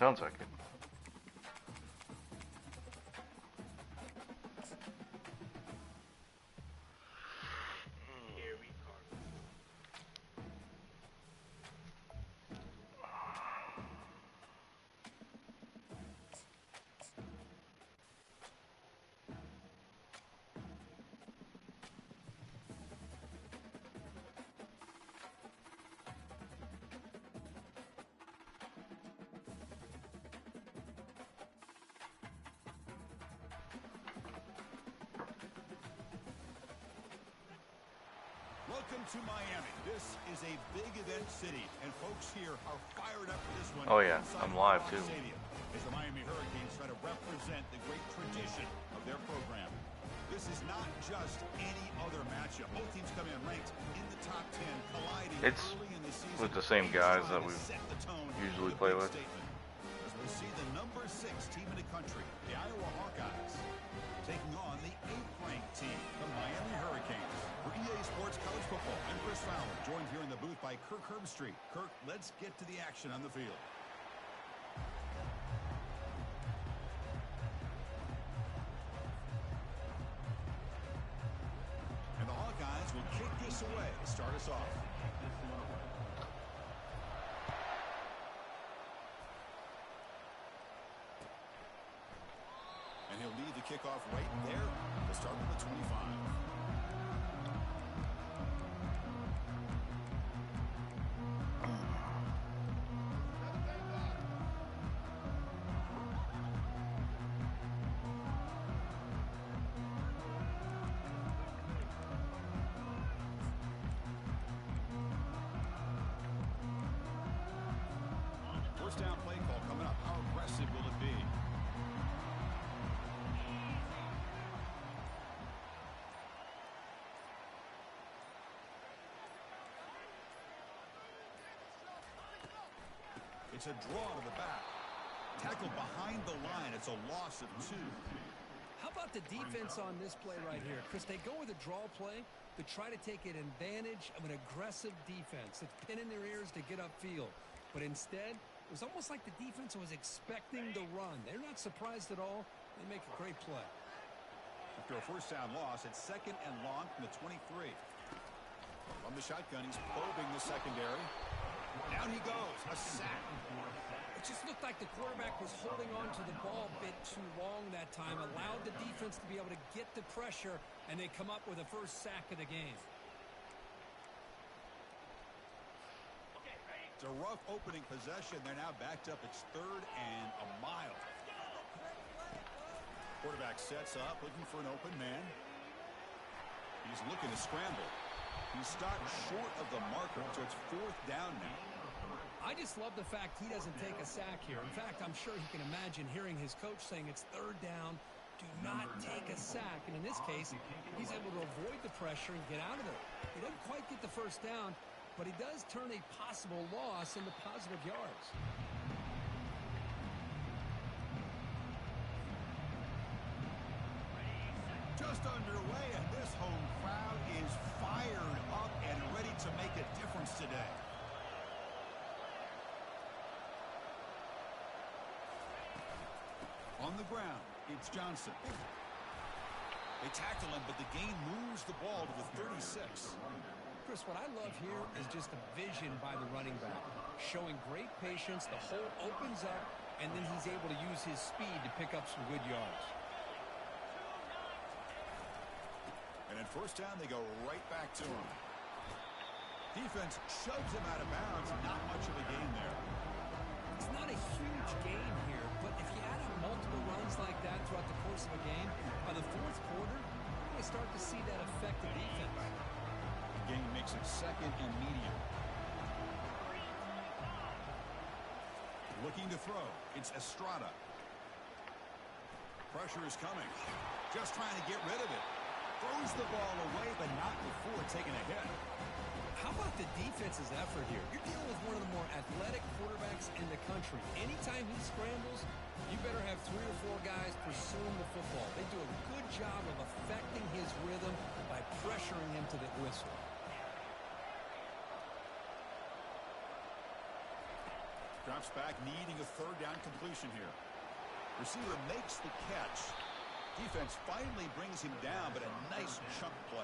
Sounds like it. Welcome to Miami. This is a big event city, and folks here are fired up for this one. Oh yeah, I'm live too. Stadium, as the Miami Hurricanes try to represent the great tradition of their program. This is not just any other matchup. Both teams come in ranked in the top 10, colliding early in the season with the same guys that we usually play with. As we see the number 6 team in the country, the Iowa Hawkeyes, taking on the 8th-ranked team, the Miami Hurricanes. For EA Sports College Football, I'm Chris Fowler, joined here in the booth by Kirk Herbstreit. Kirk, let's get to the action on the field. And the Hawkeyes will kick this away to start us off. And he'll lead the kickoff right there to start with the 25. First down play call coming up. How aggressive will it be? It's a draw to the back. Tackled behind the line. It's a loss of 2. How about the defense on this play right here? Chris, they go with a draw play to try to take an advantage of an aggressive defense that's pinning their ears to get upfield. But instead, it was almost like the defense was expecting the run. They're not surprised at all. They make a great play. After a first down loss, it's 2nd and long from the 23. From the shotgun, he's probing the secondary. Down he goes. A sack. It just looked like the quarterback was holding on to the ball a bit too long that time, allowed the defense to be able to get the pressure, and they come up with the first sack of the game. It's a rough opening possession. They're now backed up. It's 3rd and a mile. Quarterback sets up, looking for an open man. He's looking to scramble. He stopped short of the marker, so it's 4th down now. I just love the fact he doesn't take a sack here. In fact, I'm sure he can imagine hearing his coach saying it's 3rd down. Do not take a sack. And in this case, he's able to avoid the pressure and get out of it. He doesn't quite get the first down, but he does turn a possible loss into positive yards. Just underway, and this home crowd is fired up and ready to make a difference today. On the ground, it's Johnson. They tackle him, but the gain moves the ball to the 36. Chris, what I love here is just the vision by the running back. Showing great patience, the hole opens up, and then he's able to use his speed to pick up some good yards. And at first down, they go right back to him. Defense shoves him out of bounds. Not much of a gain there. It's not a huge gain here, but if you add up multiple runs like that throughout the course of a game, by the 4th quarter, you're going to start to see that affect the defense. The gain makes it 2nd and medium. Looking to throw. It's Estrada. Pressure is coming. Just trying to get rid of it. Throws the ball away, but not before taking a hit. How about the defense's effort here? You're dealing with one of the more athletic quarterbacks in the country. Anytime he scrambles, you better have 3 or 4 guys pursuing the football. They do a good job of affecting his rhythm by pressuring him to the whistle. Drops back, needing a third down completion here. Receiver makes the catch. Defense finally brings him down, but a nice chunk play.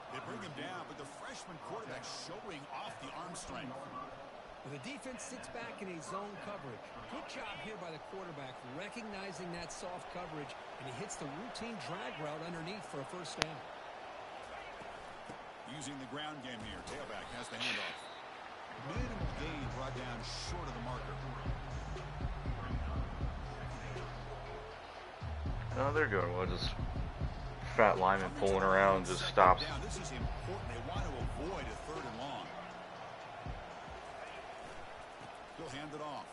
They bring him down, but the freshman quarterback showing off the arm strength. Well, the defense sits back in a zone coverage. Good job here by the quarterback, recognizing that soft coverage, and he hits the routine drag route underneath for a first down. Using the ground game here. Tailback has the handoff. Minimal gain brought down short of the marker. Oh, they're going. Well, just fat lineman pulling around just stops. This is important. They want to avoid a third and long. He'll hand it off.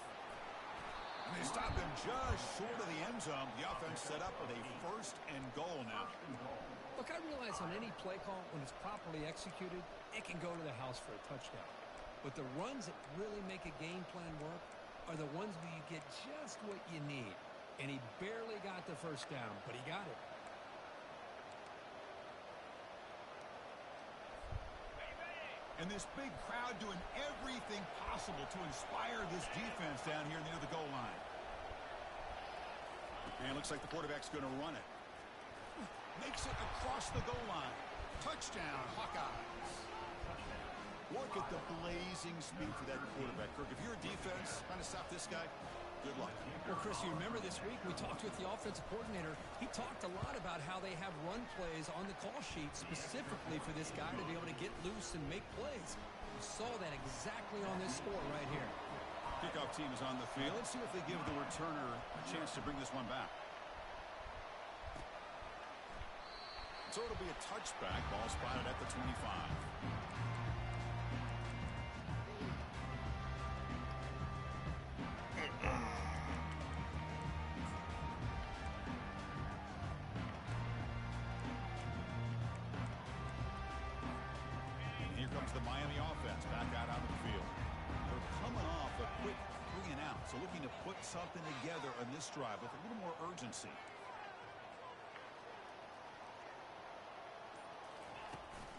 And they stop him just short of the end zone. The offense set up with a first and goal now. Look, I realize on any play call, when it's properly executed, it can go to the house for a touchdown. But the runs that really make a game plan work are the ones where you get just what you need. And he barely got the first down, but he got it. And this big crowd doing everything possible to inspire this defense down here near the goal line. And it looks like the quarterback's going to run it. Makes it across the goal line. Touchdown, Hawkeyes. Look at the blazing speed for that quarterback. Kirk, if you're a defense trying to stop this guy, good luck. Well, Chris, you remember this week we talked with the offensive coordinator. He talked a lot about how they have run plays on the call sheet specifically for this guy to be able to get loose and make plays. We saw that exactly on this score right here. Kickoff team is on the field. Let's see if they give the returner a chance to bring this one back. So it'll be a touchback. Ball spotted at the 25. The Miami offense back out on the field. They're coming off a quick 3 and out, so looking to put something together on this drive with a little more urgency.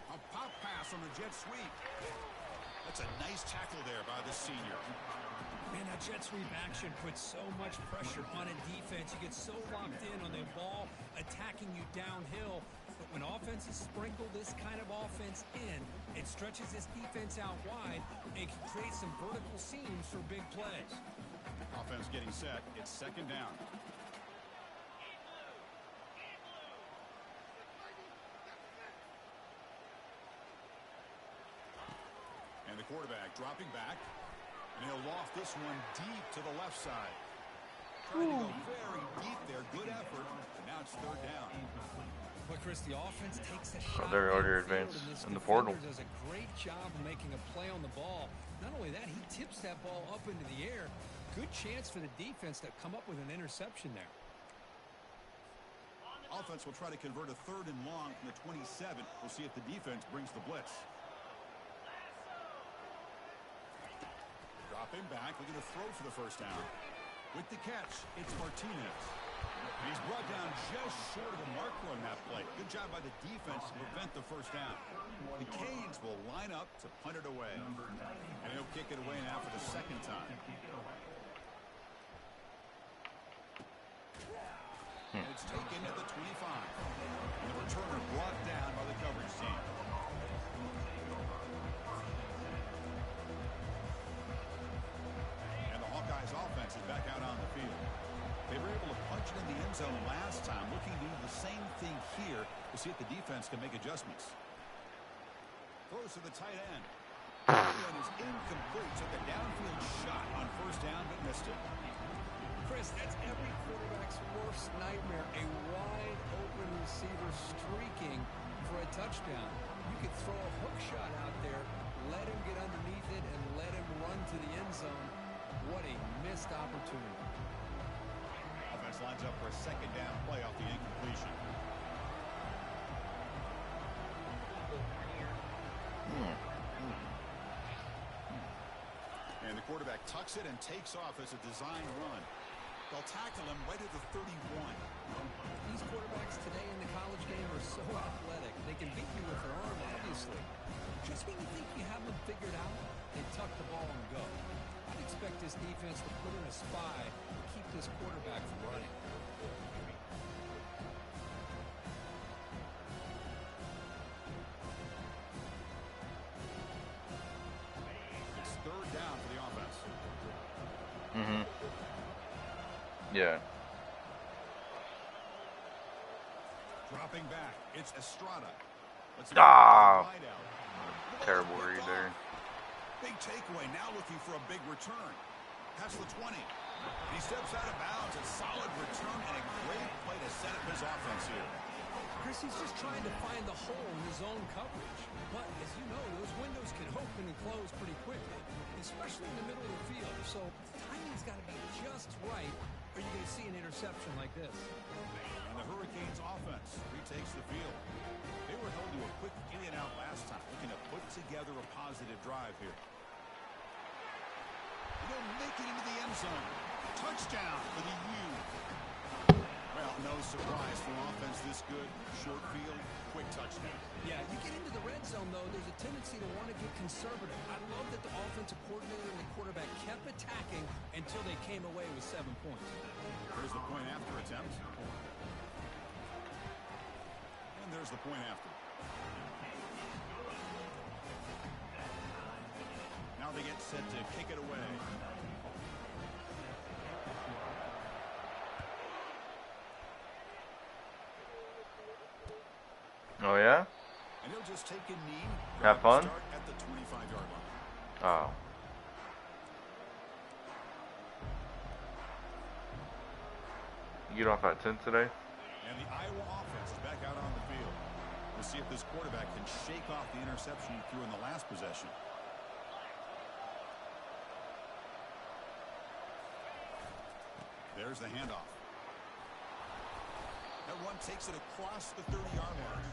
A pop pass on the jet sweep. That's a nice tackle there by the senior. Man, that jet sweep action puts so much pressure on a defense. You get so locked in on the ball attacking you downhill. But when offenses sprinkle this kind of offense in, it stretches this defense out wide and can create some vertical seams for big plays. Offense getting set. It's second down. And the quarterback dropping back. And he'll loft this one deep to the left side. Trying to go very deep there. Good effort. And now it's third down. But Chris, the offense takes a shot. They're already advanced in the portal. Does a great job of making a play on the ball. Not only that, he tips that ball up into the air. Good chance for the defense to come up with an interception there. Offense will try to convert a third and long from the 27. We'll see if the defense brings the blitz. Dropping back, looking to throw for the first down. With the catch, it's Martinez. He's brought down just short of the marker on that play. Good job by the defense to prevent the first down. The Canes will line up to punt it away. And he'll kick it away now for the second time. And it's taken at the 25. And the returner brought down by the coverage team. And the Hawkeyes offense is back out on the field. They were able to punch it in the end zone last time, looking to do the same thing here to see if the defense can make adjustments. Throws to the tight end. And is incomplete. Took a downfield shot on first down, but missed it. Chris, that's every quarterback's worst nightmare. A wide open receiver streaking for a touchdown. You could throw a hook shot out there, let him get underneath it, and let him run to the end zone. What a missed opportunity. Offense lines up for a second down play off the incompletion. And the quarterback tucks it and takes off as a design run. They'll tackle him right at the 31. These quarterbacks today in the college game are so athletic. They can beat you with their arm, obviously. Just when you think you have them figured out, they tuck the ball and go. How do expect this defense to put in a spy and keep this quarterback from running. It's third down for the offense. Mm-hmm. Yeah. Dropping back, it's Estrada. Terrible read there. Big takeaway, now looking for a big return. Past the 20. He steps out of bounds, a solid return, and a great play to set up his offense here. Chris, he's just trying to find the hole in his own coverage. But, as you know, those windows can open and close pretty quickly, especially in the middle of the field. So, the timing's got to be just right, or you're going to see an interception like this. And the Hurricanes offense retakes the field. They were held to a quick in and out last time, looking to put together a positive drive here. They'll make it into the end zone. Touchdown for the U. Well, no surprise for offense this good. Short field, quick touchdown. Yeah, you get into the red zone, though, there's a tendency to want to get conservative. I love that the offensive coordinator and the quarterback kept attacking until they came away with 7 points. There's the point after attempt. And there's the point after. Now they get set to kick it away. Oh, yeah? And he'll just take a knee. Have fun? Start at the 25-yard line. Oh. You get off at 10 today? And the Iowa offense is back out on the field. We'll see if this quarterback can shake off the interception he threw in the last possession. There's the handoff. That one takes it across the 30-yard line.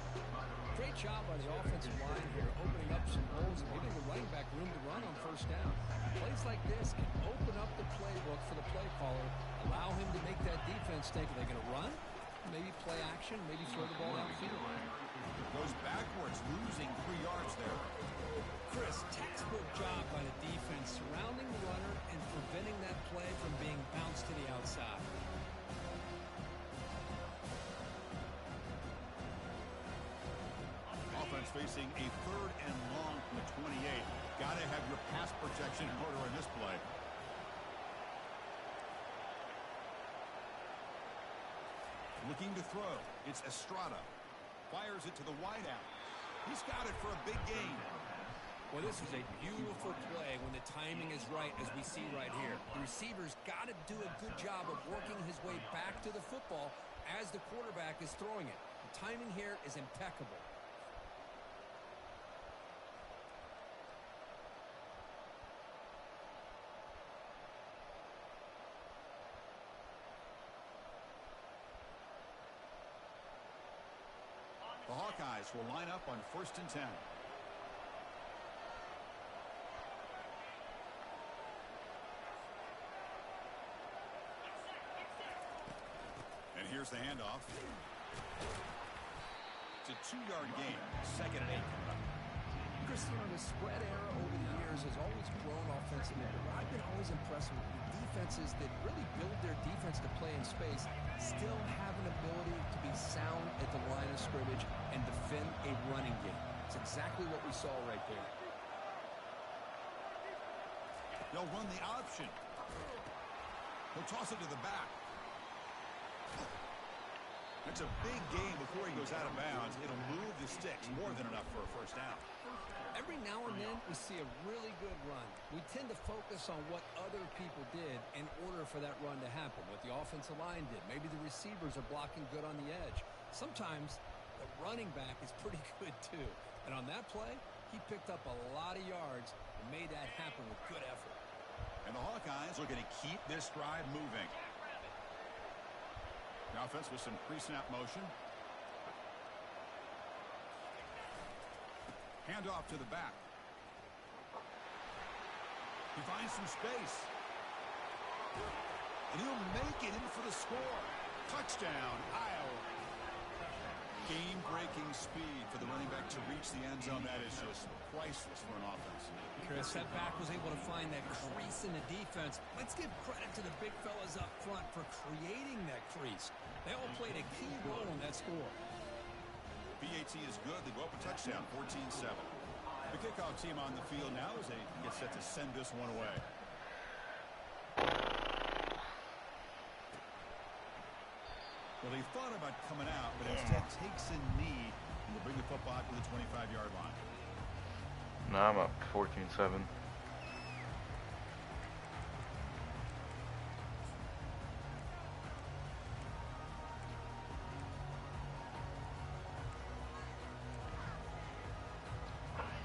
Great job by the offensive line here, opening up some holes and giving the running back room to run on first down. Plays like this can open up the playbook for the play caller, allow him to make that defense think, are they going to run? Maybe play action, maybe throw the ball downfield. Goes backwards, losing 3 yards there. Chris, textbook job by the defense, surrounding the runner and preventing that play from being bounced to the outside. Offense facing a third and long from the 28. Got to have your pass protection in order in this play. Looking to throw. It's Estrada. Fires it to the wideout. He's got it for a big gain. Well, this is a beautiful play when the timing is right, as we see right here. The receiver's got to do a good job of working his way back to the football as the quarterback is throwing it. The timing here is impeccable. The Hawkeyes will line up on 1st and 10. And here's the handoff. It's a 2-yard gain. 2nd and 8 coming up. Chris, you know, the spread era over the years has always grown offensively, but I've been always impressed with defenses that really build their defense to play in space, still have an ability to be sound at the line of scrimmage and defend a running game. It's exactly what we saw right there. They'll run the option. He'll toss it to the back. That's a big gain before he goes out of bounds. It'll move the sticks, more than enough for a first down. Every now and then we see a really good run. We tend to focus on what other people did in order for that run to happen, what the offensive line did. Maybe the receivers are blocking good on the edge. Sometimes the running back is pretty good too. And on that play, he picked up a lot of yards and made that happen with good effort. And the Hawkeyes are going to keep this drive moving. The offense with some pre-snap motion. Handoff to the back. He finds some space. And he'll make it in for the score. Touchdown, Iowa. Game-breaking speed for the running back to reach the end zone. That is just priceless for an offense. Chris, that back was able to find that crease in the defense. Let's give credit to the big fellas up front for creating that crease. They all played a key role in that score. PAT is good. They go up a touchdown, 14-7. The kickoff team on the field now as they get set to send this one away. Well, he thought about coming out, but instead takes a knee and will bring the football to the 25-yard line. Now I'm up 14-7.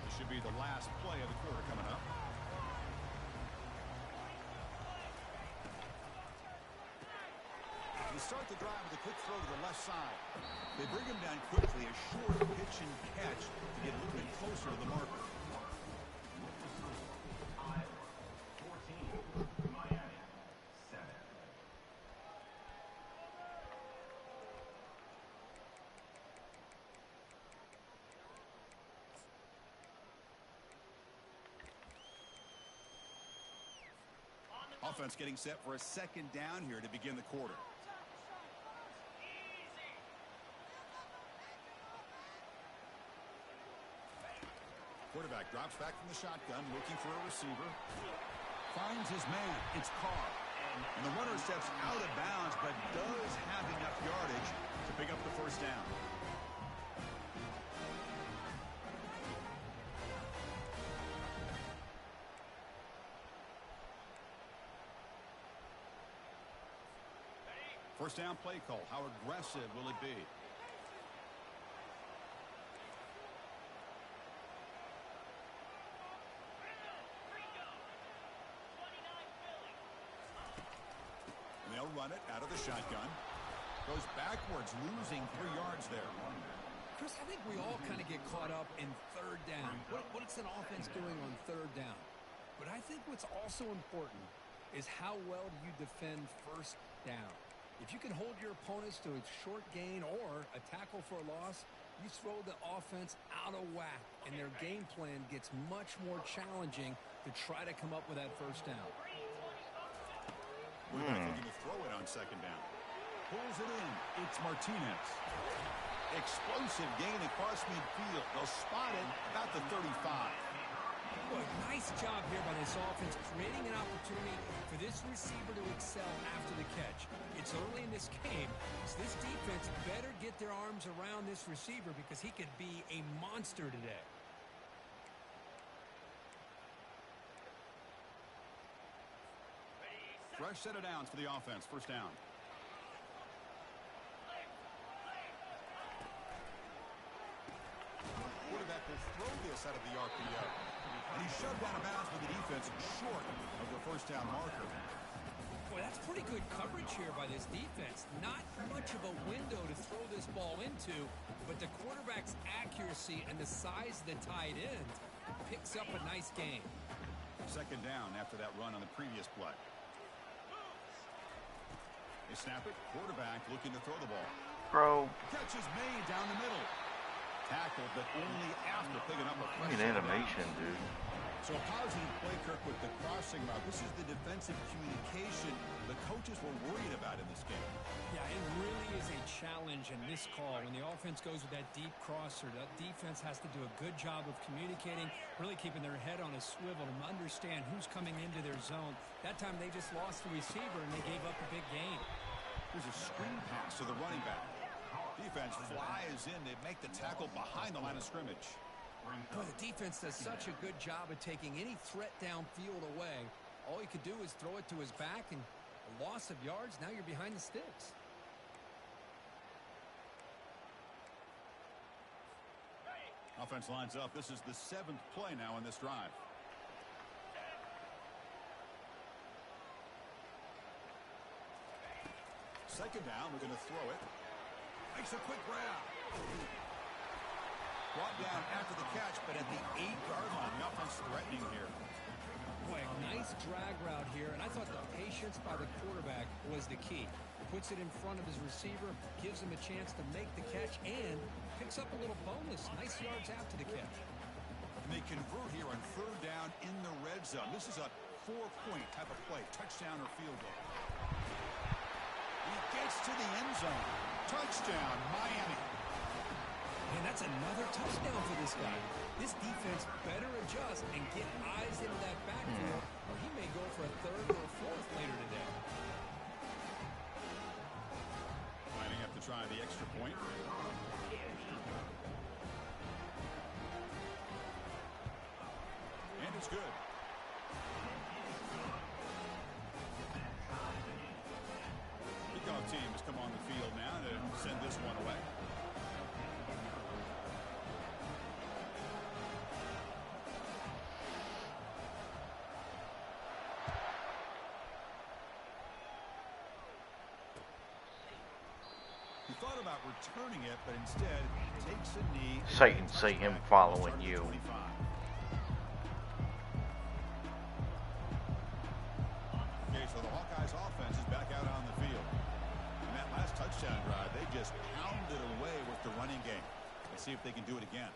This should be the last play of the quarter coming up. They start the drive with a quick throw to the left side. They bring him down quickly, a short pitch and catch to get a little bit closer to the marker. Offense getting set for a second down here to begin the quarter. Quarterback drops back from the shotgun, looking for a receiver. Finds his man. It's Carr. And the runner steps out of bounds, but does have enough yardage to pick up the first down. First down play call. How aggressive will it be? And they'll run it out of the shotgun. Goes backwards, losing 3 yards there. Chris, I think we all kind of get caught up in third down. What's an offense doing on third down? But I think what's also important is how well do you defend first down. If you can hold your opponents to a short gain or a tackle for a loss, you throw the offense out of whack, and their game plan gets much more challenging to try to come up with that first down. Looking to throw it on second down. Pulls it in. It's Martinez. Explosive gain across midfield. They'll spot it about the 35. Boy, nice job here by this offense, creating an opportunity for this receiver to excel after the catch. It's early in this game, so this defense better get their arms around this receiver because he could be a monster today. Fresh set of downs for the offense. First down. Quarterback will throw this out of the RPO. And he's shoved out of bounds with the defense short of the first down marker. Boy, that's pretty good coverage here by this defense. Not much of a window to throw this ball into, but the quarterback's accuracy and the size of the tight end picks up a nice gain. Second down after that run on the previous play. They snap it. Quarterback looking to throw the ball. Bro. Catch is made down the middle. Tackled, but only after picking up a Look at animation, dude. So a positive play, Kirk, with the crossing route. This is the defensive communication the coaches were worried about in this game. Yeah, it really is a challenge in this call. When the offense goes with that deep crosser, that defense has to do a good job of communicating, really keeping their head on a swivel and understand who's coming into their zone. That time they just lost the receiver and they gave up a big gain. There's a screen pass to the running back. Defense flies in. They make the tackle behind the line of scrimmage. Boy, the defense does such a good job of taking any threat downfield away. All you could do is throw it to his back, and a loss of yards, now you're behind the sticks. Offense lines up. This is the 7th play now in this drive. Second down, we're going to throw it. Makes a quick grab. Brought down after the catch, but at the 8-yard line, the offense threatening here. Boy, nice drag route here, and I thought the patience by the quarterback was the key. Puts it in front of his receiver, gives him a chance to make the catch, and picks up a little bonus. Nice yards after the catch. And they convert here on third down in the red zone. This is a 4-point type of play, touchdown or field goal. He gets to the end zone. Touchdown, Miami. And that's another touchdown for this guy. This defense better adjust and get eyes into that backfield, or he may go for a third or a fourth later today. Lining up to try the extra point. And it's good. Kickoff team has come on the field now to send this one away. He thought about returning it, but instead takes a knee. Satan, see him following you. Okay, so the Hawkeyes offense is back out on the field. In that last touchdown drive, they just pounded away with the running game. Let's see if they can do it again.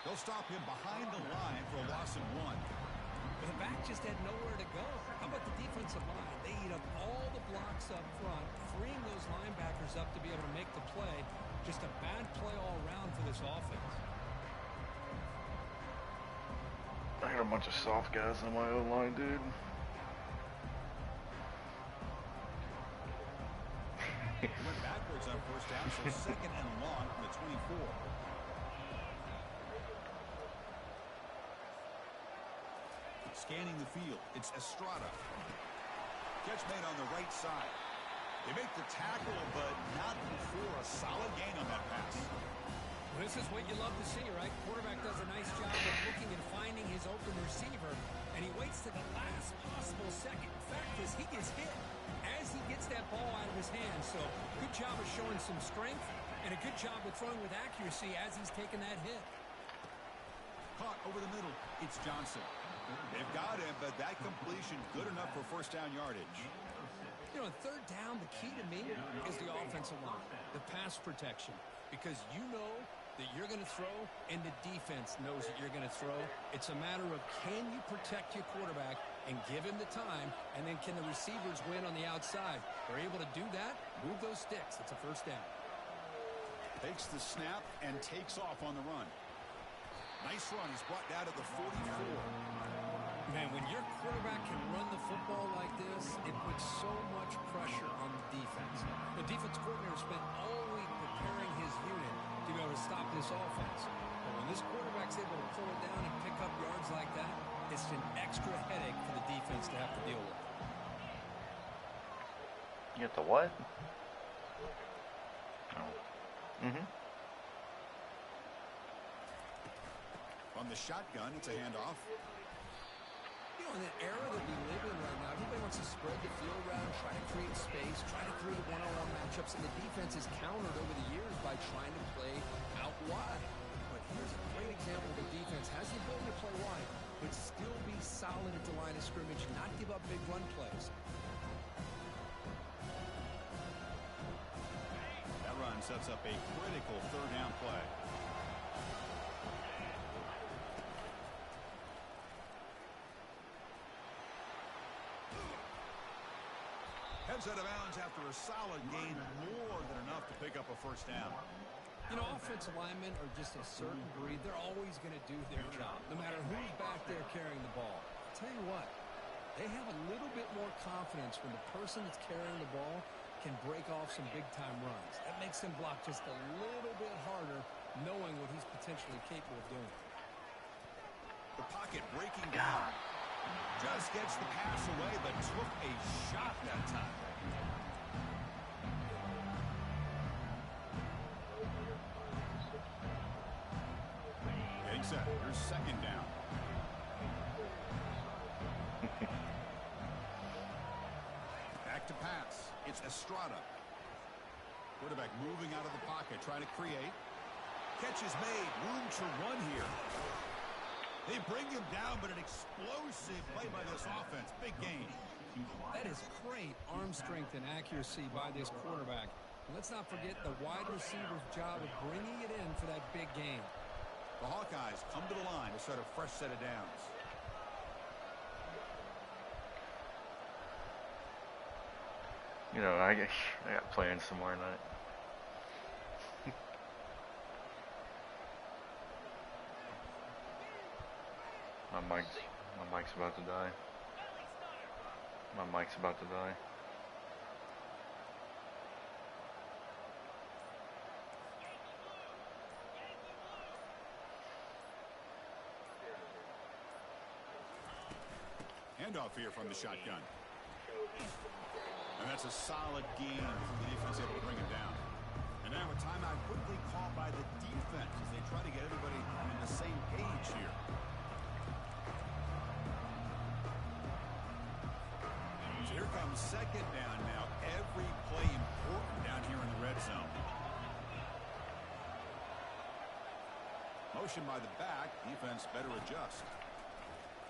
They'll stop him behind the line for a loss of 1. The back just had nowhere to go. How about the defensive line? They eat up all the blocks up front, freeing those linebackers up to be able to make the play. Just a bad play all around for this offense. I got a bunch of soft guys on my own line, dude. He went backwards on first down, so second and long from the 24. Scanning the field, it's Estrada. Catch made on the right side. They make the tackle, but not before a solid gain on that pass. This is what you love to see, right? Quarterback does a nice job of looking and finding his open receiver, and he waits to the last possible second. The fact is, he gets hit as he gets that ball out of his hands. So, good job of showing some strength, and a good job of throwing with accuracy as he's taking that hit. Caught over the middle, it's Johnson. They've got him, but that completion good enough for first down yardage. You know, on third down, the key to me is the offensive line, the pass protection, because you know that you're going to throw and the defense knows that you're going to throw. It's a matter of can you protect your quarterback and give him the time, and then can the receivers win on the outside? They're able to do that, move those sticks. It's a first down. Takes the snap and takes off on the run. Nice run. He's brought down to the 44. Man, when your quarterback can run the football like this, it puts so much pressure on the defense. The defense coordinator spent all week preparing his unit to be able to stop this offense. But when this quarterback's able to pull it down and pick up yards like that, it's an extra headache for the defense to have to deal with. You get the what? Oh. Mm-hmm. On the shotgun, it's a handoff. You know, in the era that we live in right now, everybody wants to spread the field around, try to create space, try to create one-on-one matchups, and the defense is countered over the years by trying to play out wide. But here's a great example of the defense has the ability to play wide, but still be solid at the line of scrimmage, not give up big run plays. That run sets up a critical third down play. Heads out of bounds after a solid gain, more than enough to pick up a first down. You know, offensive linemen are just a certain breed. They're always going to do their job, no matter who's back there carrying the ball. I'll tell you what, they have a little bit more confidence when the person that's carrying the ball can break off some big-time runs. That makes them block just a little bit harder, knowing what he's potentially capable of doing. The pocket breaking down. Just gets the pass away, but took a shot that time. Getting set. Here's second down. Back to pass. It's Estrada. Quarterback moving out of the pocket, trying to create. Catch is made. Room to run here. They bring him down, but an explosive play by this offense. Big gain. That is great arm strength and accuracy by this quarterback. Let's not forget the wide receiver's job of bringing it in for that big game. The Hawkeyes come to the line to start a fresh set of downs. You know, I got plans tomorrow night. My mic's about to die. My mic's about to die. Handoff here from the shotgun. And that's a solid gain from the defense able to bring him down. And now a timeout quickly called by the defense as they try to get everybody on the same page here. So here comes second down now. Every play important down here in the red zone. Motion by the back. Defense better adjust.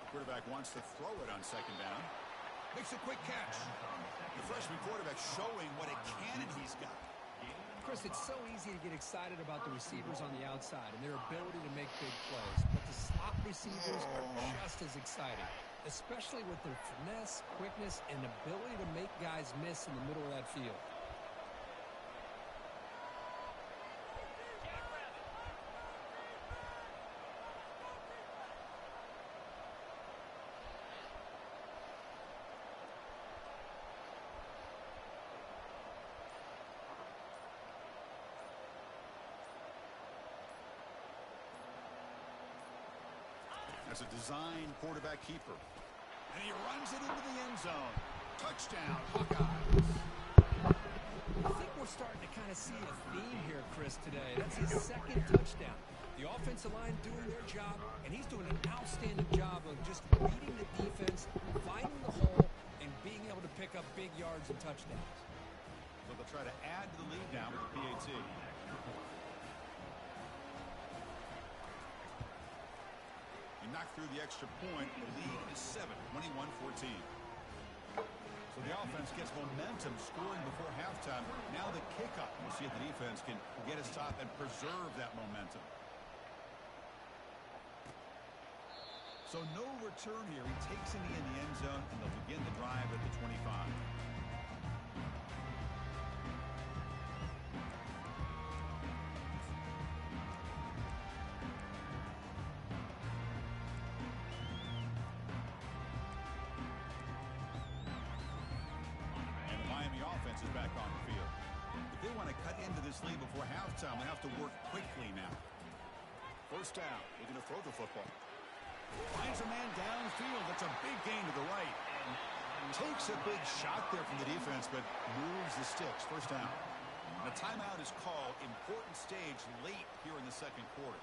Quarterback wants to throw it on second down. Makes a quick catch. The freshman quarterback showing what a cannon he's got. Chris, it's so easy to get excited about the receivers on the outside and their ability to make big plays. But the slot receivers are just as exciting, especially with their finesse, quickness, and ability to make guys miss in the middle of that field. That's a design quarterback keeper. And he runs it into the end zone. Touchdown, Hawkeyes. I think we're starting to kind of see a theme here, Chris, today. That's his second touchdown. The offensive line doing their job, and he's doing an outstanding job of just reading the defense, finding the hole, and being able to pick up big yards and touchdowns. So they'll try to add to the lead now with the PAT. He knocked through the extra point. The lead is 7, 21-14. So the offense gets momentum scoring before halftime. Now the kickoff. We'll see if the defense can get a stop and preserve that momentum. So no return here. He takes it in the end zone, and they'll begin the drive at the 25. Is back on the field. If they want to cut into this lead before halftime, they have to work quickly now. First down, looking to throw the football. Finds a man downfield. That's a big gain to the right. Takes a big shot there from the defense, but moves the sticks. First down. And a timeout is called. Important stage late here in the second quarter.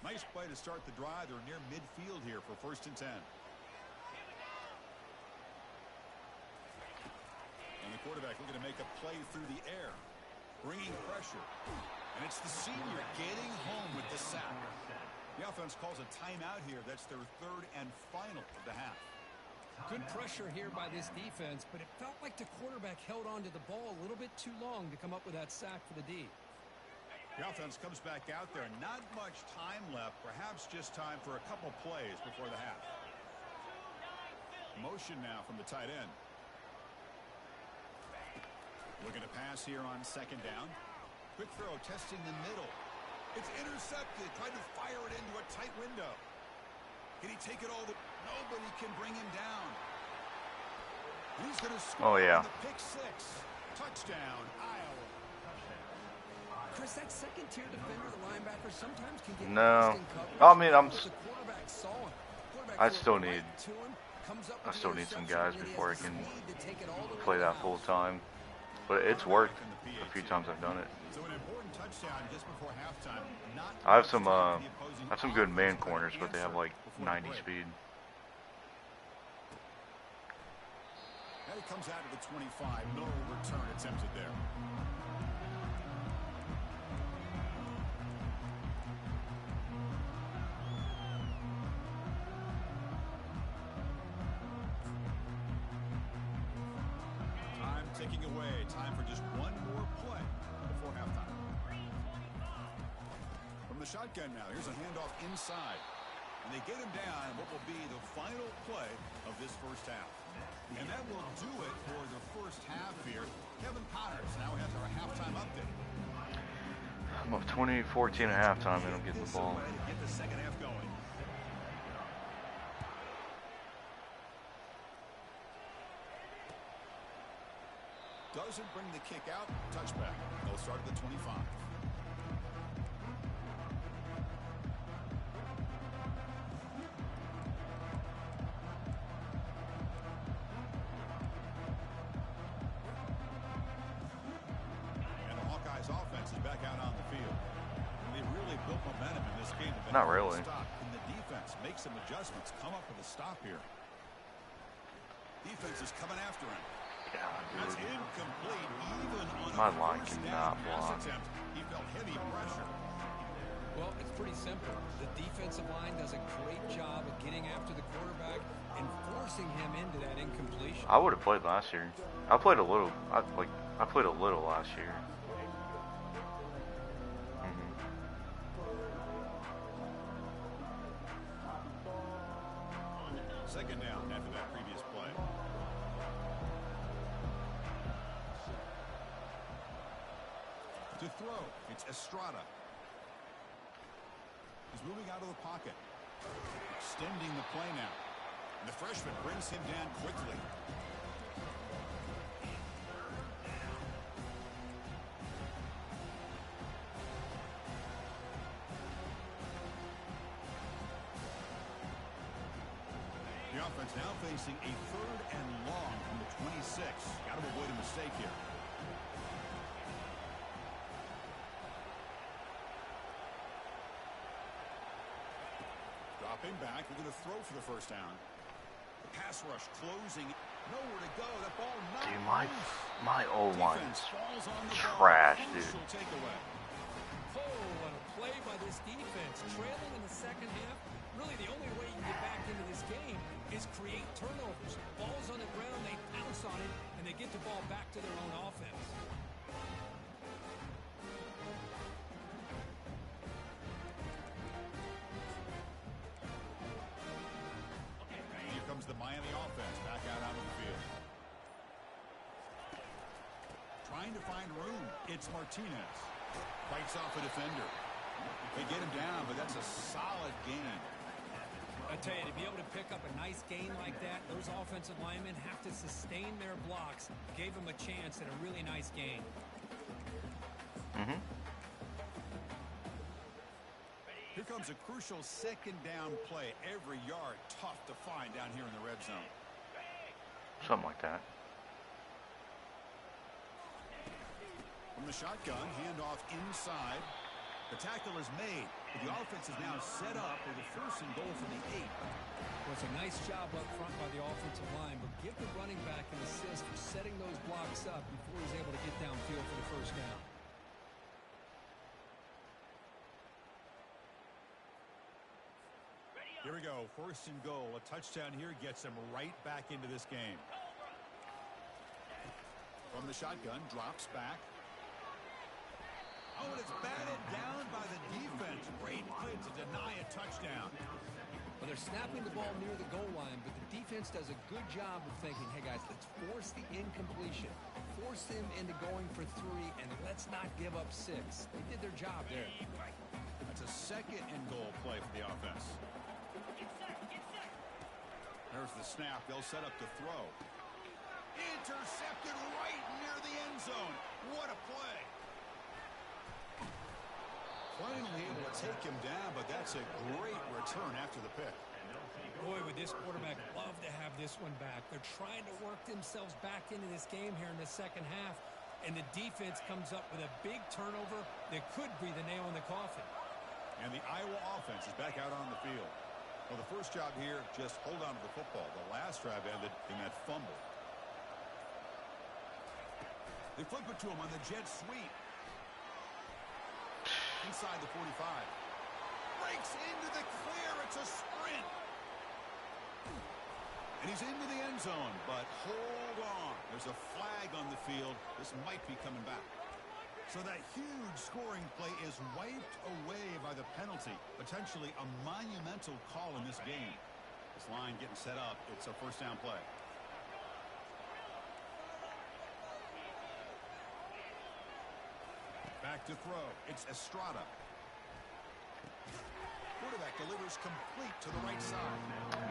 Nice play to start the drive. They're near midfield here for 1st and 10. And the quarterback looking to make a play through the air. Bringing pressure. And it's the senior getting home with the sack. The offense calls a timeout here. That's their 3rd and final of the half. Good pressure here by this defense, but it felt like the quarterback held on to the ball a little bit too long to come up with that sack for the D. The offense comes back out there. Not much time left. Perhaps just time for a couple plays before the half. Motion now from the tight end. Looking to pass here on 2nd down. Quick throw testing the middle. It's intercepted. Tried to fire it into a tight window. Can he take it all? Nobody can bring him down. He's going to score on the pick 6. Touchdown, Iowa. Chris, that second-tier defender, the linebacker, sometimes can get no. I mean, I still need some guys before I can play that full time. But it's worked a few times I've done it. I have some good man corners, but they have like 90 speed. he comes out to the 25. No return attempted there. Time ticking away. Time for just one more play before halftime. From the shotgun now, here's a handoff inside. And they get him down in what will be the final play of this first half. And that will do it for the first half here. Kevin Connors now has our halftime update. I'm up 20-14 at halftime, and I'm getting the ball. Get the second half going. Doesn't bring the kick out. Touchback. They'll start at the 25. Offense is back out on the field. They really built momentum in this game. Not really. And the defense makes some adjustments. Come up with a stop here. Defense is coming after him. Yeah, That's incomplete. Even on my a line first cannot down pass block. attempt, he felt heavy pressure. Well, it's pretty simple. The defensive line does a great job of getting after the quarterback and forcing him into that incompletion. I would have played last year. I played a little. I played a little last year. Second down after that previous play. To throw, it's Estrada. He's moving out of the pocket. Extending the play now. And the freshman brings him down quickly. The offense now facing a 3rd and long from the 26. Got to avoid a mistake here. Dropping back. We're going to throw for the first down. The pass rush closing. Nowhere to go. That ball not Dude, my O-line is trash, dude. Takeaway. Oh, what a play by this defense. Trailing in the second half. Really, the only way you can get back into this game is create turnovers. Ball's on the ground, they pounce on it, and they get the ball back to their own offense. Here comes the Miami offense back out onto the field. Trying to find room. It's Martinez. Fights off a defender. They get him down, but that's a solid game. I tell you, to be able to pick up a nice gain like that, those offensive linemen have to sustain their blocks. Gave them a chance at a really nice gain. Here comes a crucial second down play. Every yard tough to find down here in the red zone. Something like that. From the shotgun, handoff inside. The tackle is made, but the offense is now set up with a 1st and goal from the 8. Well, it's a nice job up front by the offensive line, but give the running back an assist for setting those blocks up before he's able to get downfield for the first down. Here we go, 1st and goal. A touchdown here gets them right back into this game. From the shotgun, drops back. Oh, and it's batted down by the defense. Great play to deny a touchdown. Well, they're snapping the ball near the goal line, but the defense does a good job of thinking, hey, guys, let's force the incompletion. Force them into going for 3, and let's not give up 6. They did their job there. That's a 2nd and goal play for the offense. There's the snap. They'll set up to throw. Intercepted right near the end zone. What a play. Finally able to take him down, but that's a great return after the pick. Boy, would this quarterback love to have this one back. They're trying to work themselves back into this game here in the second half, and the defense comes up with a big turnover that could be the nail in the coffin. And the Iowa offense is back out on the field. Well, the first job here, just hold on to the football. The last drive ended in that fumble. They flip it to him on the jet sweep. Inside the 45. Breaks into the clear. It's a sprint. And he's into the end zone, but hold on. There's a flag on the field. This might be coming back. So that huge scoring play is wiped away by the penalty. Potentially a monumental call in this game. This line getting set up. It's a first down play. Back to throw. It's Estrada. Quarterback delivers complete to the right side.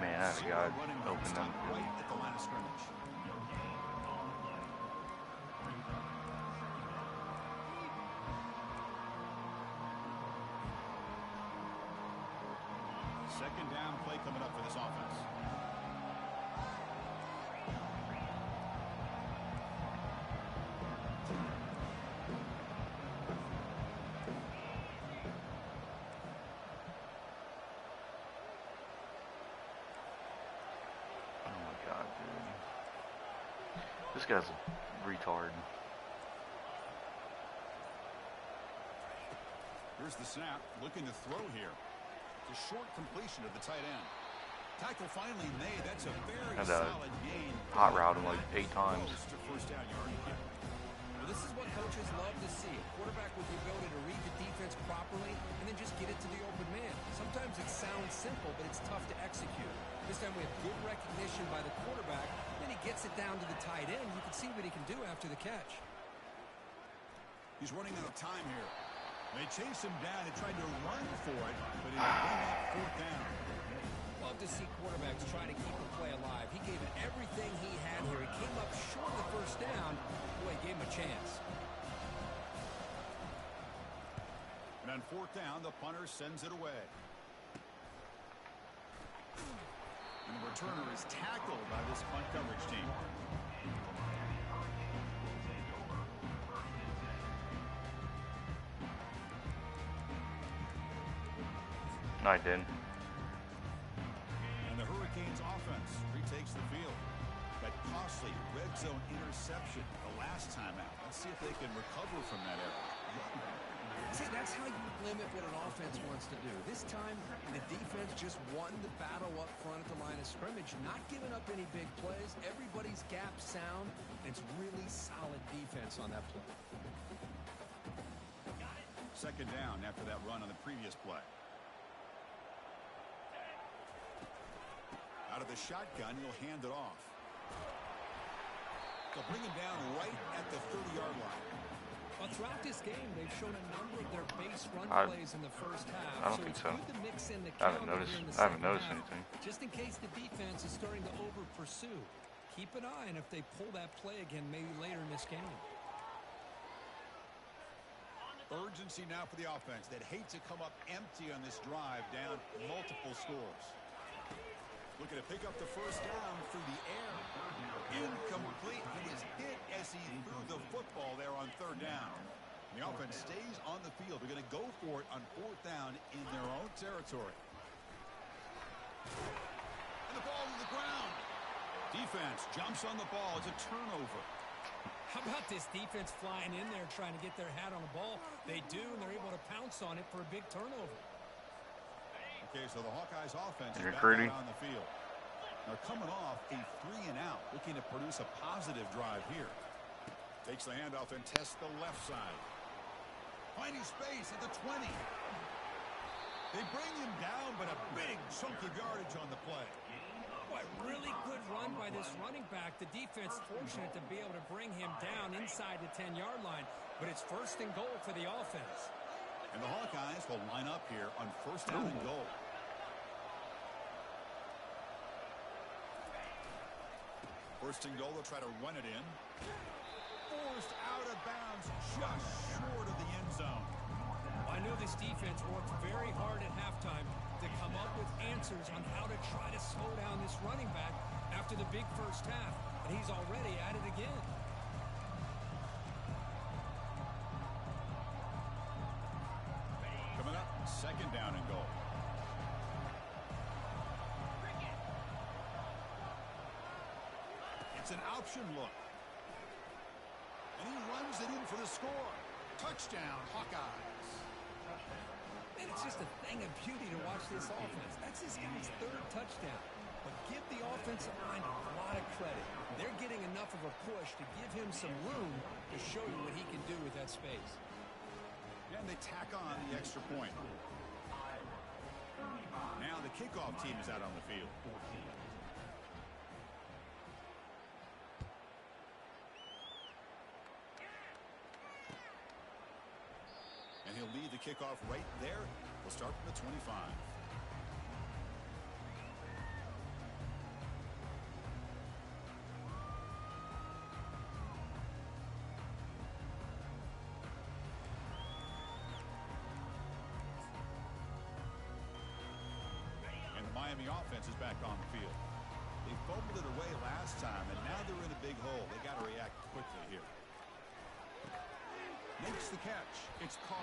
Man, I got open them. Right at the line of scrimmage. Second down play coming up for this offense. This guy's a retard. Here's the snap. Looking to throw here. It's a short completion of the tight end. Tackle finally made. That's a very solid gain. Hot route him like 8 times. To first down yard. Well, this is what coaches love to see. A quarterback with the ability to read the defense properly and then just get it to the open man. Sometimes it sounds simple, but it's tough to execute. This time we have good recognition by the quarterback. Then he gets it down to the tight end. You can see what he can do after the catch. He's running out of time here. They chased him down. They tried to run for it, but he bring up fourth down. Love to see quarterbacks try to keep a play alive. He gave it everything he had here. He came up short of the first down. Boy, he gave him a chance. And on fourth down, the punter sends it away. And the returner is tackled by this punt coverage team. No, I didn't. And the Hurricanes offense retakes the field. That costly red zone interception the last time out. Let's see if they can recover from that error. See, that's how you limit what an offense wants to do. This time, the defense just won the battle up front at the line of scrimmage, not giving up any big plays. Everybody's gap sound, and it's really solid defense on that play. Second down after that run on the previous play. Out of the shotgun, he'll hand it off. They'll bring him down right at the 30-yard line. Well, throughout this game, they've shown a number of their base run plays in the first half. I don't think so. Good to mix in the I haven't noticed anything. Just in case the defense is starting to over-pursue. Keep an eye on if they pull that play again maybe later in this game. Urgency now for the offense that hate to come up empty on this drive, down multiple scores. Looking to pick up the first down through the air. Incomplete. He is hit as he threw the football there on third down. The offense stays on the field. They're going to go for it on fourth down in their own territory. And the ball to the ground. Defense jumps on the ball. It's a turnover. How about this defense flying in there trying to get their hat on the ball? They do, and they're able to pounce on it for a big turnover. Okay, so the Hawkeyes offense is back out on the field. Now coming off a 3-and-out, looking to produce a positive drive here. Takes the handoff and tests the left side. Finding space at the 20. They bring him down, but a big chunk of yardage on the play. Boy, really good run by this running back. The defense fortunate to be able to bring him down inside the 10-yard line, but it's first and goal for the offense. And the Hawkeyes will line up here on first down and goal. First and goal, they'll try to run it in. Forced out of bounds, just short of the end zone. I knew this defense worked very hard at halftime to come up with answers on how to try to slow down this running back after the big first half, and he's already at it again. Coming up, second down and goal. It's an option look. And he runs Throws it in for the score. Touchdown, Hawkeyes. And it's just a thing of beauty to watch this offense. That's this guy's third touchdown. But give the offensive line a lot of credit. They're getting enough of a push to give him some room to show you what he can do with that space. And they tack on the extra point. Now the kickoff team is out on the field. And he'll lead the kickoff right there. We'll start from the 25. And the Miami offense is back on the field. They fumbled it away last time, and now they're in a big hole. They got to react quickly here. Makes the catch. It's Carr.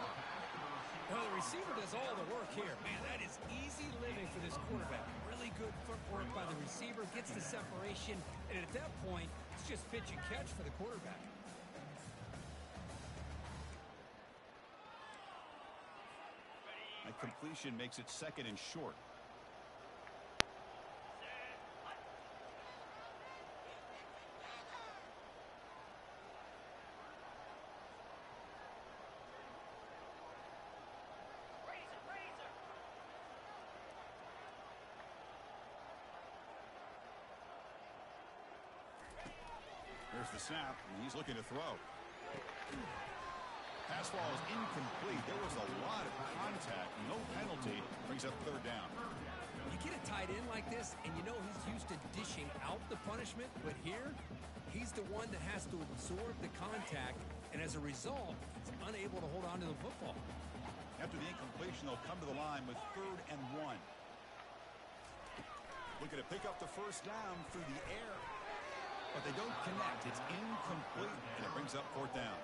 Well, the receiver does all the work here. Man, that is easy living for this quarterback. Really good footwork by the receiver, gets the separation, and at that point, it's just pitch and catch for the quarterback. A completion makes it second and short. There's the snap, and he's looking to throw. Pass ball is incomplete. There was a lot of contact. No penalty. Brings up third down. You get a tight end like this, and you know he's used to dishing out the punishment, but here, he's the one that has to absorb the contact, and as a result, he's unable to hold on to the football. After the incompletion, they'll come to the line with 3rd and 1. Looking to pick up the first down through the air. But they don't connect. It's incomplete, and it brings up 4th down.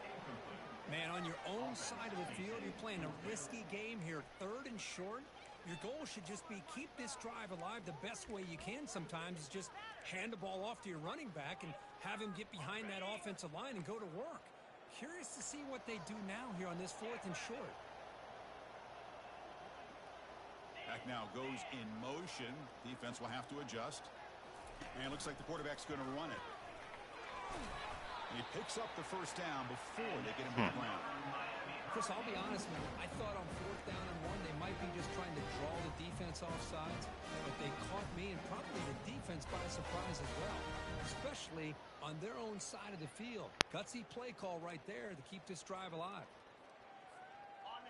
Man, on your own side of the field, you're playing a risky game here, 3rd and short. Your goal should just be keep this drive alive the best way you can sometimes is just hand the ball off to your running back and have him get behind that offensive line and go to work. Curious to see what they do now here on this 4th and short. Back now goes in motion. Defense will have to adjust. And it looks like the quarterback's going to run it. And he picks up the first down before they get him to the ground. Chris, I'll be honest with you. I thought on 4th down and 1, they might be just trying to draw the defense off sides. But they caught me and probably the defense by surprise as well. Especially on their own side of the field. Gutsy play call right there to keep this drive alive.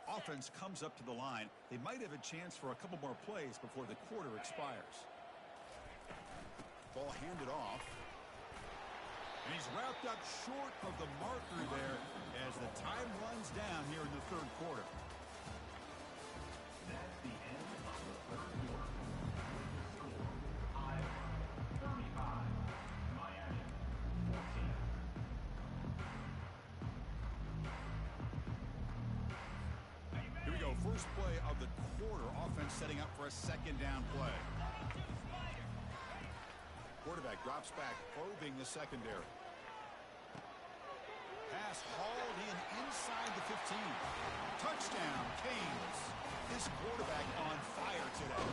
Offense comes up to the line. They might have a chance for a couple more plays before the quarter expires. Ball handed off. And he's wrapped up short of the marker there as the time runs down here in the 3rd quarter. That's the end of the 3rd quarter. Iowa 35, Miami 14. Here we go. First play of the quarter. Offense setting up for a 2nd down play. Quarterback drops back, probing the secondary. Pass hauled in inside the 15. Touchdown, Canes. This quarterback on fire today.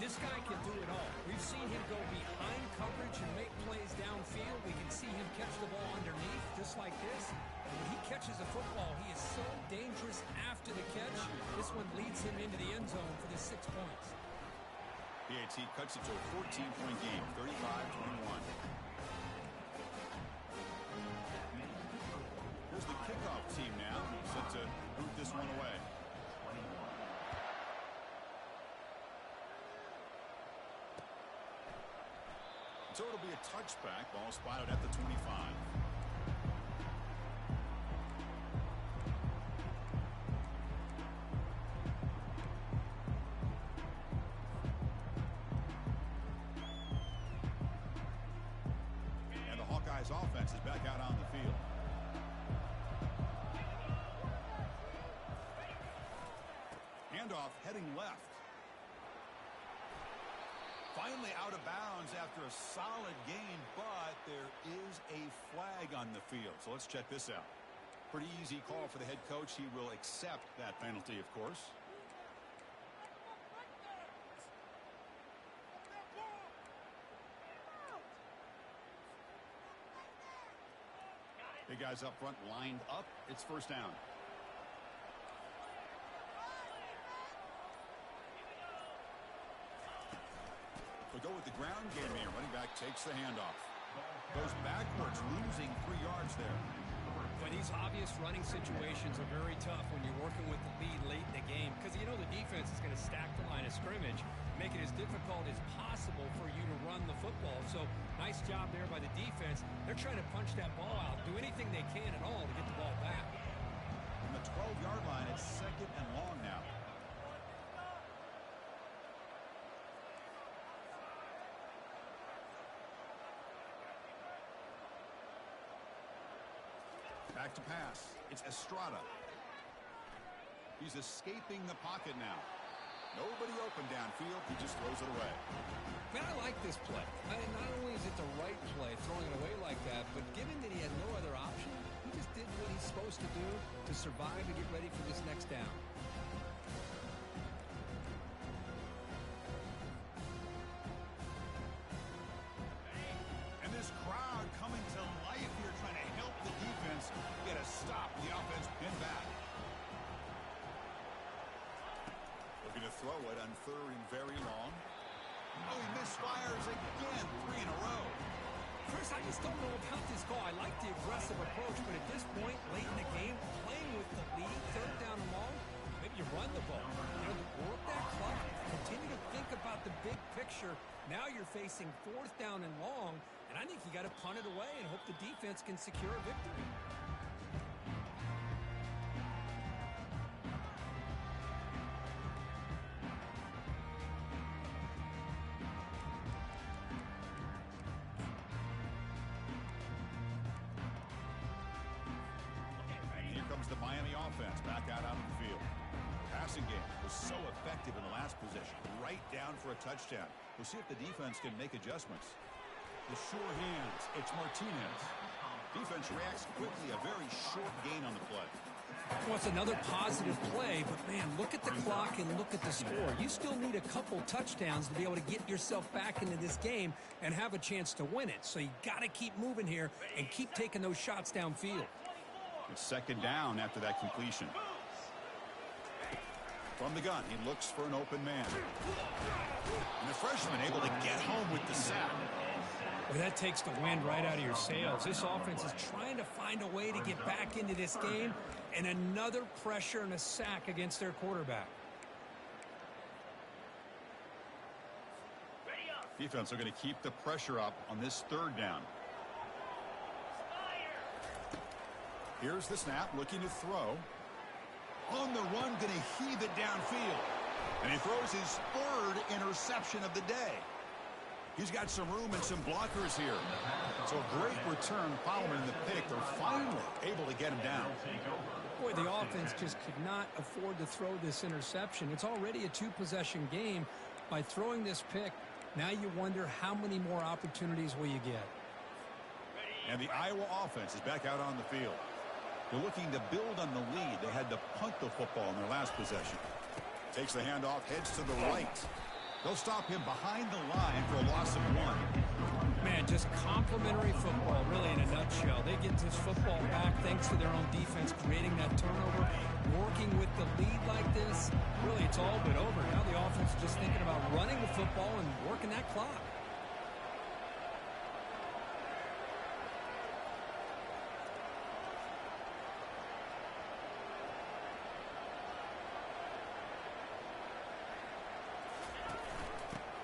This guy can do it all. We've seen him go behind coverage and make plays downfield. We can see him catch the ball underneath, just like this. And when he catches a football, he is so dangerous after the catch. This one leads him into the end zone for the 6 points. PAT cuts it to a 14-point game, 35-21. Here's the kickoff team now, set to boot this one away. So it'll be a touchback, ball spotted at the 25. Offense is back out on the field. Handoff heading left. Finally out of bounds after a solid gain, but there is a flag on the field. So let's check this out. Pretty easy call for the head coach. He will accept that penalty, of course. The guys up front lined up. It's first down. We go with the ground game here. Running back takes the handoff. Goes backwards, losing 3 yards there. But these obvious running situations are very tough when you're working with the lead late in the game because you know the defense is going to stack the line of scrimmage, make it as difficult as possible for you to run the football. So nice job there by the defense. They're trying to punch that ball out, do anything they can at all to get the ball back. On the 12-yard line, it's 2nd and long now. Back to pass. It's Estrada. He's escaping the pocket now. Nobody open downfield. He just throws it away. Man, I like this play. Not only is it the right play, throwing it away like that, but given that he had no other option, he just did what he's supposed to do to survive and get ready for this next down. And this crowd coming to life here, trying to help the defense get a stop. The offense pinned back. Looking to throw it on 3rd and very long. Oh, he misfires again. 3 in a row. Chris, I just don't know about this call. I like the aggressive approach, but at this point, late in the game, playing with the lead, 3rd down and long, maybe you run the ball. You know, work that clock. Continue to think about the big picture. Now you're facing 4th down and long, and I think you got to punt it away and hope the defense can secure a victory. Here comes the Miami offense back out onto the field. Passing game was so effective in the last possession. Right down for a touchdown. We'll see if the defense can make adjustments. The sure hands. It's Martinez. Defense reacts quickly. A very short gain on the play. Well, it's another positive play, but man, look at the clock and look at the score. You still need a couple touchdowns to be able to get yourself back into this game and have a chance to win it. So you got to keep moving here and keep taking those shots downfield. It's 2nd down after that completion. From the gun, he looks for an open man. And the freshman able to get home with the sack. Well, that takes the wind right out of your sails. This offense is trying to find a way to get back into this game, and another pressure and a sack against their quarterback. Defense are going to keep the pressure up on this 3rd down. Here's the snap, looking to throw. On the run, going to heave it downfield. And he throws his 3rd interception of the day. He's got some room and some blockers here. So a great return following the pick. They're finally able to get him down. Boy, the offense just could not afford to throw this interception. It's already a 2-possession game. By throwing this pick, now you wonder how many more opportunities will you get. And the Iowa offense is back out on the field. They're looking to build on the lead. They had to punt the football in their last possession. Takes the handoff, heads to the right. They'll stop him behind the line for a loss of 1. Man, just complimentary football, really, in a nutshell. They get this football back thanks to their own defense, creating that turnover, working with the lead like this. Really, it's all but over. Now the offense is just thinking about running the football and working that clock.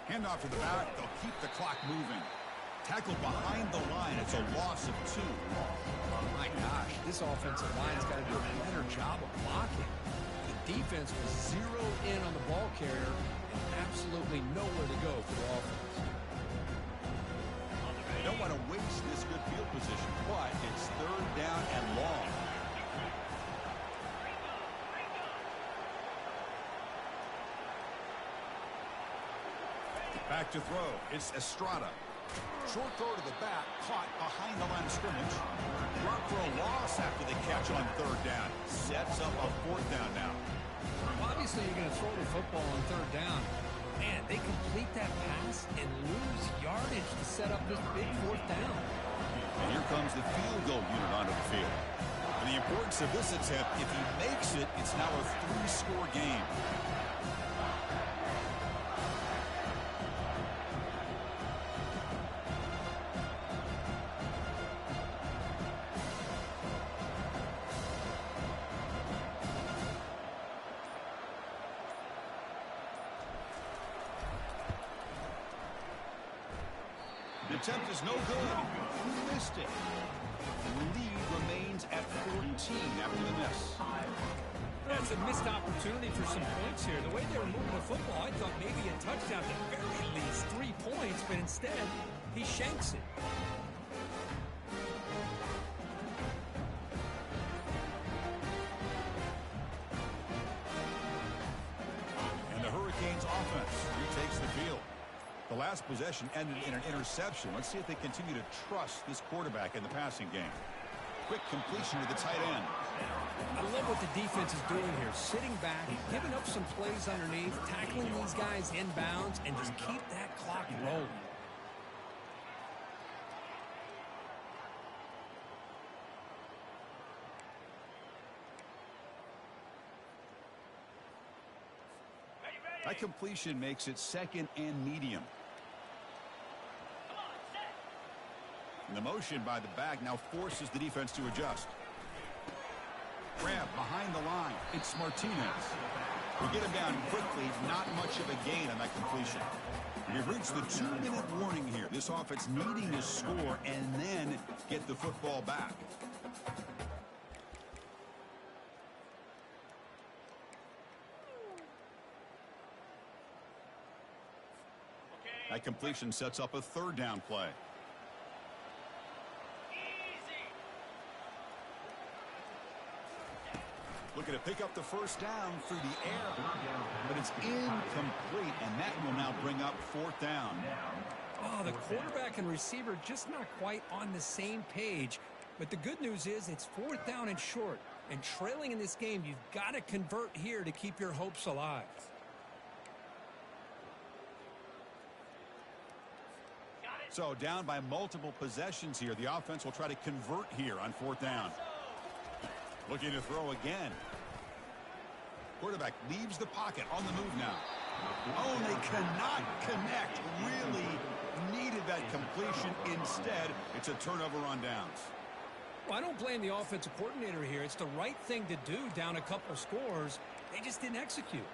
Handoff to the back. They'll keep the clock moving. Tackled behind the line. It's a loss of 2. My gosh, this offensive line's got to do a better job of blocking. The defense was zeroed in on the ball carrier and absolutely nowhere to go for the offense. They don't want to waste this good field position, but it's 3rd down and long. Back to throw. It's Estrada. Short throw to the back, caught behind the line of scrimmage. Brought for a loss after the catch on third down. Sets up a fourth down now. Obviously, you're going to throw the football on third down. Man, they complete that pass and lose yardage to set up this big fourth down. And here comes the field goal unit onto the field. And the importance of this attempt, if he makes it, it's now a 3-score game. The attempt is no good. Missed it. The lead remains at 14 after the miss. That's a missed opportunity for some points here. The way they were moving the football, I thought maybe a touchdown, at the very least 3 points, but instead, he shanks it. And the Hurricanes offense retakes the field. The last possession ended in an interception. Let's see if they continue to trust this quarterback in the passing game. Quick completion to the tight end. I love what the defense is doing here. Sitting back, giving up some plays underneath, tackling these guys inbounds, and just keep that clock rolling. That completion makes it second and medium. And the motion by the back now forces the defense to adjust. Grab behind the line. It's Martinez. We get him down quickly. Not much of a gain on that completion. We've reached the 2-minute warning here. This offense needing to score and then get the football back. That completion sets up a third down play. Looking to pick up the first down through the air. But it's incomplete, and that will now bring up fourth down. Oh, the quarterback and receiver just not quite on the same page. But the good news is it's fourth down and short. And trailing in this game, you've got to convert here to keep your hopes alive. So down by multiple possessions here. The offense will try to convert here on fourth down. Looking to throw again. Quarterback leaves the pocket on the move now. Oh, and they cannot connect. Really needed that completion. Instead, it's a turnover on downs. Well, I don't blame the offensive coordinator here. It's the right thing to do down a couple scores. They just didn't execute.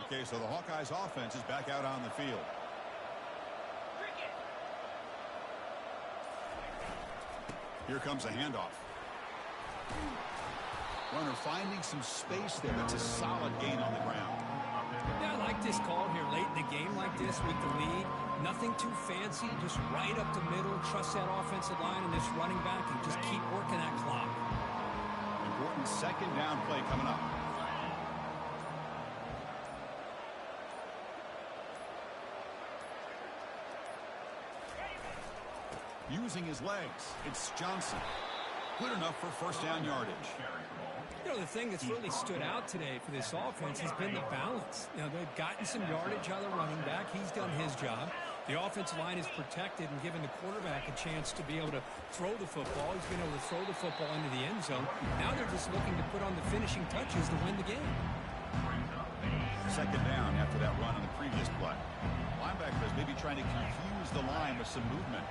Okay, so the Hawkeyes offense is back out on the field. Here comes a handoff. Runner finding some space there. That's a solid gain on the ground. Yeah, I like this call here late in the game like this with the lead. Nothing too fancy, just right up the middle. Trust that offensive line and this running back and just keep working that clock. Important second down play coming up. Using his legs, it's Johnson. Good enough for first down yardage. You know, the thing that's really stood out today for this offense has been the balance. You know, they've gotten some yardage out of the running back. He's done his job. The offensive line is protected and given the quarterback a chance to be able to throw the football. He's been able to throw the football into the end zone. Now they're just looking to put on the finishing touches to win the game. Second down after that run on the previous play. Linebackers maybe trying to confuse the line with some movement.